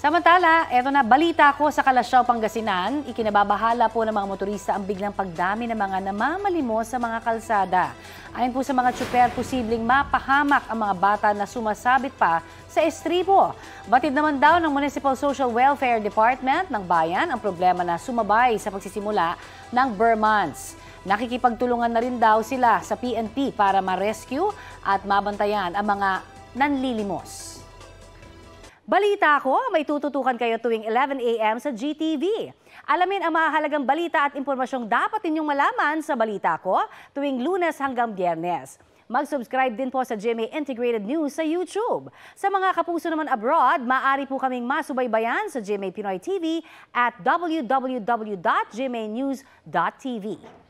Samantala, eto na balita ko sa Kalasyaw, Pangasinan. Ikinababahala po ng mga motorista ang biglang pagdami ng mga namamalimos sa mga kalsada. Ayon po sa mga tsuper, posibleng mapahamak ang mga bata na sumasabit pa sa estribo. Batid naman daw ng Municipal Social Welfare Department ng bayan ang problema na sumabay sa pagsisimula ng Burr Months. Nakikipagtulungan na rin daw sila sa PNP para ma-rescue at mabantayan ang mga nanlilimos. Balita ko, may tututukan kayo tuwing 11 a.m. sa GTV. Alamin ang mahalagang balita at impormasyong dapat ninyong malaman sa Balita Ko tuwing Lunes hanggang Biyernes. Mag-subscribe din po sa GMA Integrated News sa YouTube. Sa mga kapuso naman abroad, maaari po kaming masubaybayan sa GMA Pinoy TV at www.gmanews.tv.